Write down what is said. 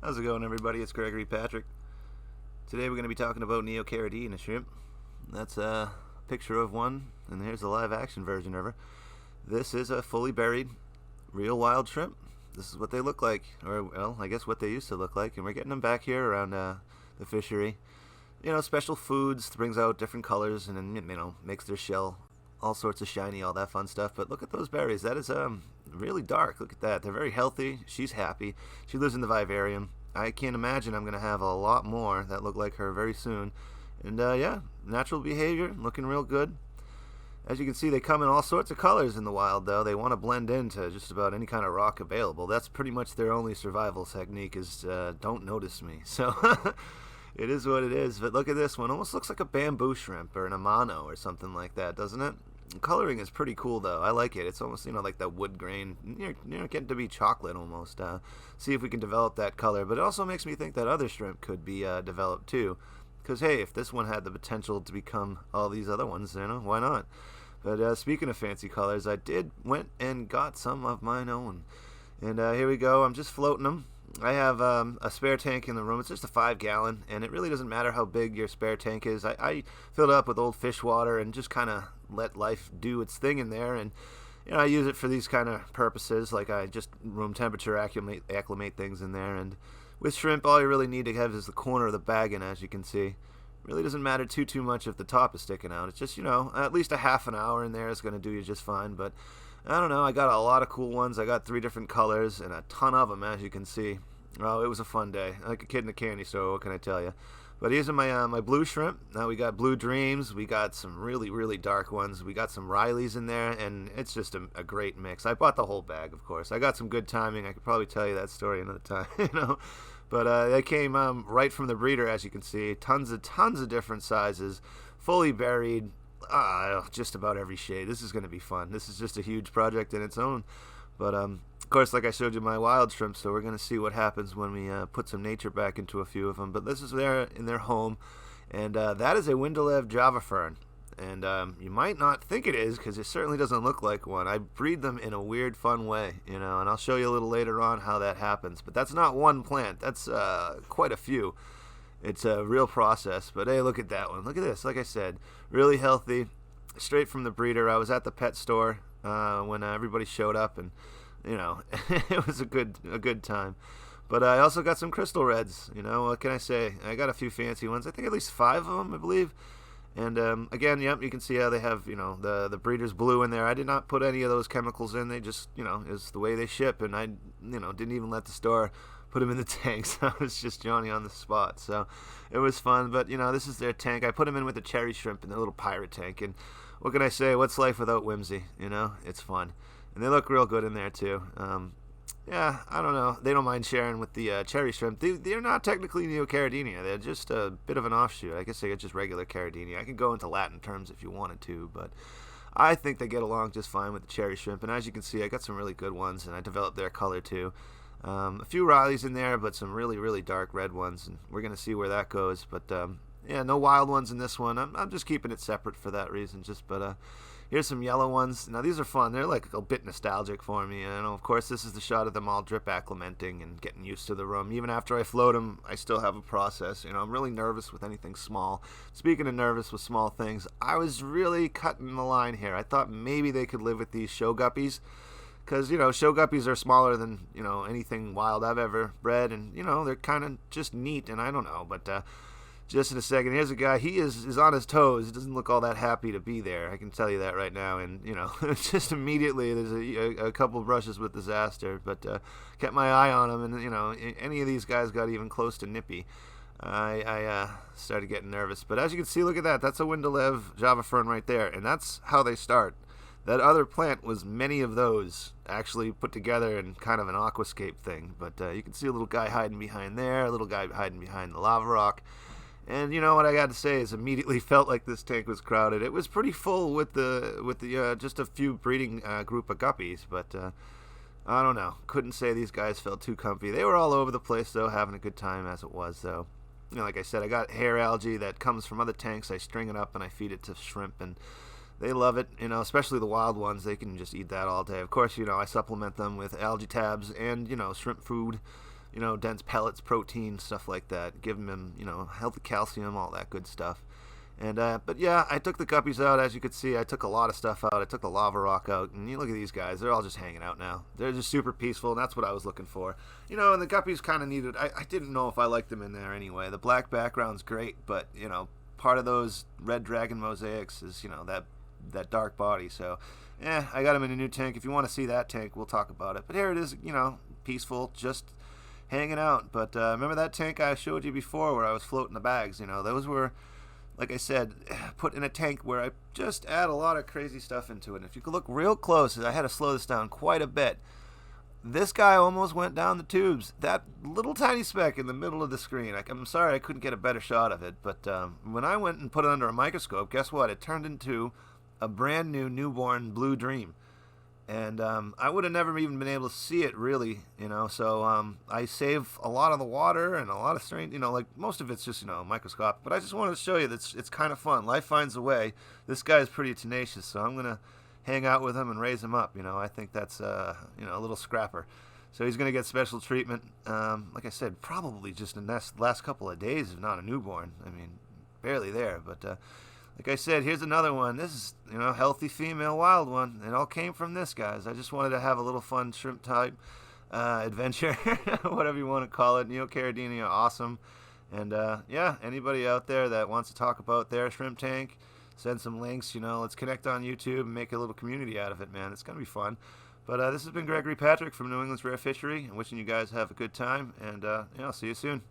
How's it going, everybody? It's Gregory Patrick. Today we're going to be talking about neocaridina shrimp. That's a picture of one, and here's a live action version of her. This is a fully buried, real wild shrimp. This is what they look like, or, well, I guess what they used to look like, and we're getting them back here around the fishery. You know, special foods, brings out different colors, and then, makes their shell all sorts of shiny, all that fun stuff. But look at those berries. That is really dark. Look at that. They're very healthy. She's happy. She lives in the vivarium. I can't imagine I'm going to have a lot more that look like her very soon. And yeah, natural behavior, looking real good. As you can see, they come in all sorts of colors in the wild, though. They want to blend into just about any kind of rock available. That's pretty much their only survival technique is don't notice me. So it is what it is. But look at this one. Almost looks like a bamboo shrimp or an amano or something like that, doesn't it? The coloring is pretty cool, though. I like it. It's almost, like that wood grain. Getting to be chocolate almost. See if we can develop that color. But it also makes me think that other shrimp could be developed, too. Because, hey, if this one had the potential to become all these other ones, why not? But speaking of fancy colors, I went and got some of mine own. And here we go. I'm just floating them. I have a spare tank in the room. It's just a 5-gallon, and it really doesn't matter how big your spare tank is. I filled it up with old fish water and just kind of let life do its thing in there. And I use it for these kind of purposes, like I just room temperature acclimate things in there. And with shrimp, all you really need to have is the corner of the bag in, as you can see. Really doesn't matter too much if the top is sticking out. It's just, at least a half an hour in there is going to do you just fine. But I don't know. I got a lot of cool ones. I got 3 different colors and a ton of them, as you can see. Oh, it was a fun day. Like a kid in a candy store, what can I tell you? But here's my blue shrimp. Now we got blue dreams. We got some really dark ones. We got some Rileys in there, and it's just a great mix. I bought the whole bag, of course. I got some good timing. I could probably tell you that story another time, But they came right from the breeder, as you can see. Tons of different sizes, fully buried, just about every shade. This is going to be fun. This is just a huge project in its own. But of course, like I showed you, my wild shrimp, so we're going to see what happens when we put some nature back into a few of them. But this is there in their home, and that is a Windalev Java fern. And you might not think it is, because it certainly doesn't look like one. I breed them in a weird, fun way, and I'll show you a little later on how that happens. But that's not one plant. That's quite a few. It's a real process. But hey, look at that one. Look at this. Like I said, really healthy, straight from the breeder. I was at the pet store when everybody showed up, and it was a good time. But I also got some crystal reds. What can I say? I got a few fancy ones. I think at least 5 of them, I believe. And again, yep, you can see how they have the breeder's blue in there. I did not put any of those chemicals in. They just is the way they ship, and I didn't even let the store put them in the tanks. I was just Johnny on the spot, so it was fun. But this is their tank. I put them in with the cherry shrimp in their little pirate tank, and what can I say? What's life without whimsy? It's fun, and they look real good in there too. Yeah, I don't know. They don't mind sharing with the cherry shrimp. They're not technically neocaridina. They're just a bit of an offshoot. I guess they're just regular caridina. I could go into Latin terms if you wanted to, but I think they get along just fine with the cherry shrimp. And as you can see, I got some really good ones, and I developed their color too. A few Rileys in there, but some really dark red ones, and we're going to see where that goes. But yeah, no wild ones in this one. I'm just keeping it separate for that reason. But here's some yellow ones. Now, these are fun. They're like a bit nostalgic for me. Of course, this is the shot of them all drip acclimating and getting used to the room. Even after I float them, I still have a process. I'm really nervous with anything small. Speaking of nervous with small things, I was really cutting the line here. I thought maybe they could live with these show guppies. Because, show guppies are smaller than, anything wild I've ever bred. And, they're kind of just neat. And I don't know, but just in a second, here's a guy. He is on his toes. He doesn't look all that happy to be there. I can tell you that right now. And, just immediately there's a couple brushes with disaster. But kept my eye on him. And, any of these guys got even close to nippy. I started getting nervous. But as you can see, look at that. That's a Windalev Java fern right there. And that's how they start. That other plant was many of those actually put together in kind of an aquascape thing. But you can see a little guy hiding behind there, a little guy hiding behind the lava rock. And what I got to say is immediately felt like this tank was crowded. It was pretty full with the just a few breeding group of guppies. But I don't know. Couldn't say these guys felt too comfy. They were all over the place, though, having a good time as it was, though. Like I said, I got hair algae that comes from other tanks. I string it up and I feed it to shrimp, and they love it, especially the wild ones. They can just eat that all day. Of course, I supplement them with algae tabs and, shrimp food, dense pellets, protein, stuff like that. Give them, healthy calcium, all that good stuff. And but yeah, I took the guppies out. As you could see, I took a lot of stuff out. I took the lava rock out, and you look at these guys. They're all just hanging out now. They're just super peaceful, and that's what I was looking for. And the guppies kind of needed. I didn't know if I liked them in there anyway. The black background's great, but part of those red dragon mosaics is that dark body. So I got them in a new tank. If you want to see that tank, we'll talk about it. But here it is, peaceful, just hanging out. But remember that tank I showed you before where I was floating the bags? Those were, like I said, put in a tank where I just add a lot of crazy stuff into it. And if you could look real close, I had to slow this down quite a bit. This guy almost went down the tubes. That little tiny speck in the middle of the screen. I'm sorry I couldn't get a better shot of it. But when I went and put it under a microscope, guess what? It turned into a brand new newborn blue dream. And I would have never even been able to see it, really, so I save a lot of the water and a lot of strain, like most of it's just, microscopic. But I just wanted to show you that it's kind of fun. Life finds a way. This guy is pretty tenacious, so I'm going to hang out with him and raise him up. I think that's, a little scrapper. So he's going to get special treatment. Like I said, probably just in the last couple of days, if not a newborn. I mean, barely there, but... like I said, here's another one. This is, healthy female wild one. It all came from this, guys. I just wanted to have a little fun shrimp type adventure, whatever you want to call it. Neocaridina are awesome. And, anybody out there that wants to talk about their shrimp tank, send some links. Let's connect on YouTube and make a little community out of it, man. It's going to be fun. But this has been Gregory Patrick from New England's Rare Fishery. I'm wishing you guys have a good time. And, I'll see you soon.